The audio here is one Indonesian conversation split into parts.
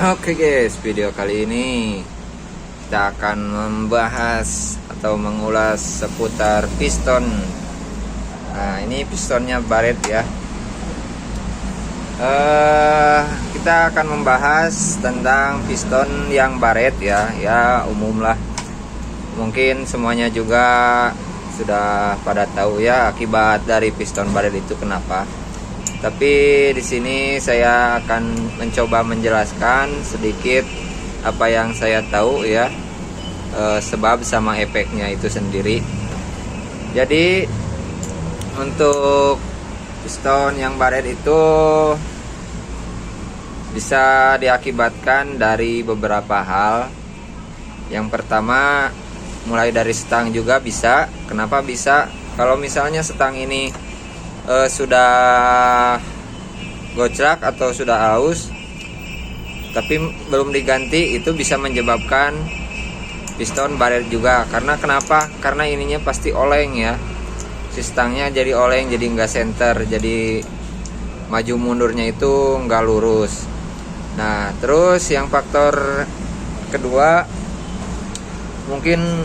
Oke guys, video kali ini kita akan membahas atau mengulas seputar piston. Nah, ini pistonnya Barrett ya. Kita akan membahas tentang piston yang Barrett ya, umum lah. Mungkin semuanya juga sudah pada tahu ya akibat dari piston Barrett itu kenapa. Tapi di sini saya akan mencoba menjelaskan sedikit apa yang saya tahu ya, sebab sama efeknya itu sendiri. Jadi untuk piston yang Barrett itu bisa diakibatkan dari beberapa hal. Yang pertama, mulai dari stang juga bisa. Kenapa bisa? Kalau misalnya stang ini sudah gocrak atau sudah aus tapi belum diganti, itu bisa menyebabkan piston Barrett juga. Karena kenapa? Karena ininya pasti oleng ya, si stangnya jadi oleng, jadi nggak center, jadi maju mundurnya itu nggak lurus. Nah terus yang faktor kedua mungkin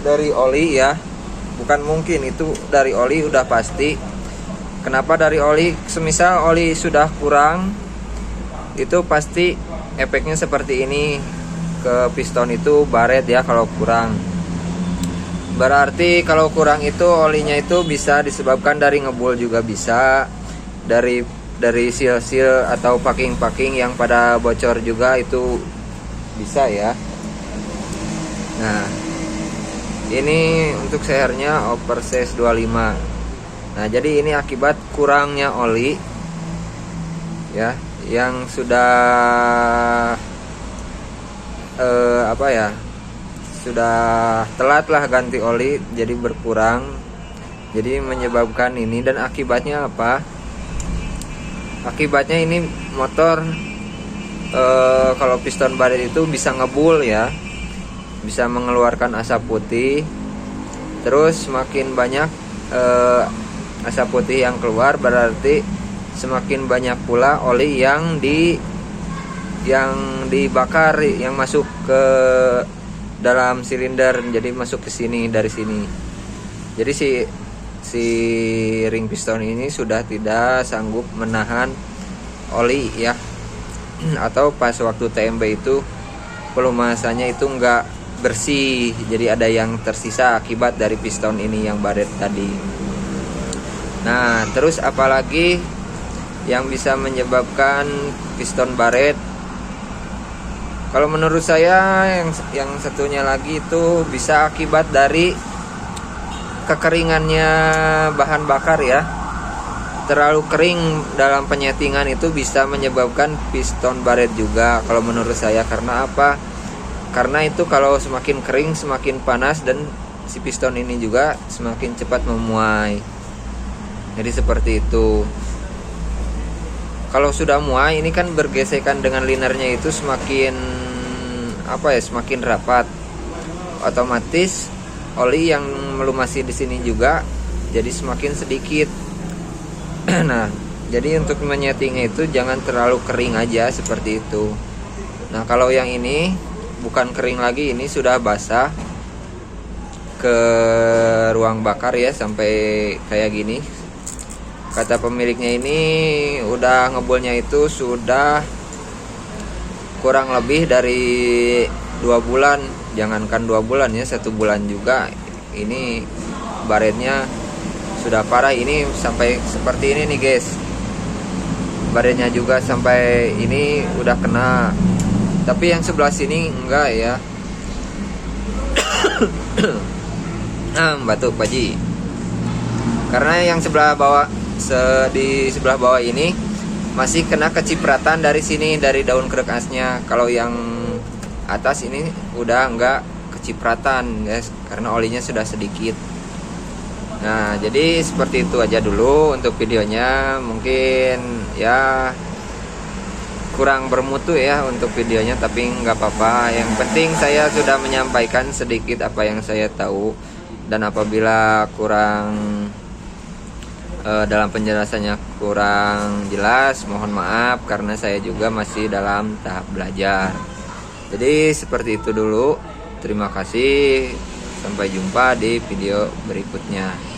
dari oli ya, bukan mungkin, itu dari oli udah pasti. Kenapa dari oli? Semisal oli sudah kurang, itu pasti efeknya seperti ini ke piston itu Barrett ya. Kalau kurang, berarti kalau kurang itu olinya itu bisa disebabkan dari ngebul juga bisa, dari seal-seal atau packing yang pada bocor juga itu bisa ya. Nah ini untuk sehernya oversize 25. Nah jadi ini akibat kurangnya oli ya, yang sudah sudah telat lah ganti oli, jadi berkurang, jadi menyebabkan ini. Dan akibatnya apa? Akibatnya ini motor kalau piston Barrett itu bisa ngebul ya, bisa mengeluarkan asap putih. Terus semakin banyak asap putih yang keluar, berarti semakin banyak pula oli yang dibakar, yang masuk ke dalam silinder, jadi masuk ke sini dari sini. Jadi si ring piston ini sudah tidak sanggup menahan oli ya. Atau pas waktu TMB itu pelumasannya itu enggak bersih, jadi ada yang tersisa akibat dari piston ini yang Barrett tadi. Nah terus apalagi yang bisa menyebabkan piston Barrett? Kalau menurut saya yang satunya lagi itu bisa akibat dari kekeringannya bahan bakar ya. Terlalu kering dalam penyetingan itu bisa menyebabkan piston Barrett juga kalau menurut saya. Karena apa? Karena itu kalau semakin kering semakin panas, dan si piston ini juga semakin cepat memuai. Jadi seperti itu. Kalau sudah muai ini kan bergesekan dengan linernya itu semakin semakin rapat. Otomatis oli yang melumasi di sini juga jadi semakin sedikit. Nah, jadi untuk menyetingnya itu jangan terlalu kering aja seperti itu. Nah, kalau yang ini bukan kering lagi, ini sudah basah ke ruang bakar ya, sampai kayak gini. Kata pemiliknya ini udah ngebulnya itu sudah kurang lebih dari 2 bulan. Jangankan 2 bulan ya, 1 bulan juga. Ini Barrettnya sudah parah. Ini sampai seperti ini nih guys, Barrettnya juga sampai ini udah kena. Tapi yang sebelah sini enggak ya. Batuk Paji. Karena yang sebelah bawah, di sebelah bawah ini masih kena kecipratan dari sini, dari daun krek asnya. Kalau yang atas ini udah enggak kecipratan guys, karena olinya sudah sedikit. Nah jadi seperti itu aja dulu untuk videonya. Mungkin ya kurang bermutu ya untuk videonya, tapi nggak apa-apa. Yang penting saya sudah menyampaikan sedikit apa yang saya tahu. Dan apabila kurang dalam penjelasannya kurang jelas, mohon maaf karena saya juga masih dalam tahap belajar. Jadi seperti itu dulu. Terima kasih. Sampai jumpa di video berikutnya.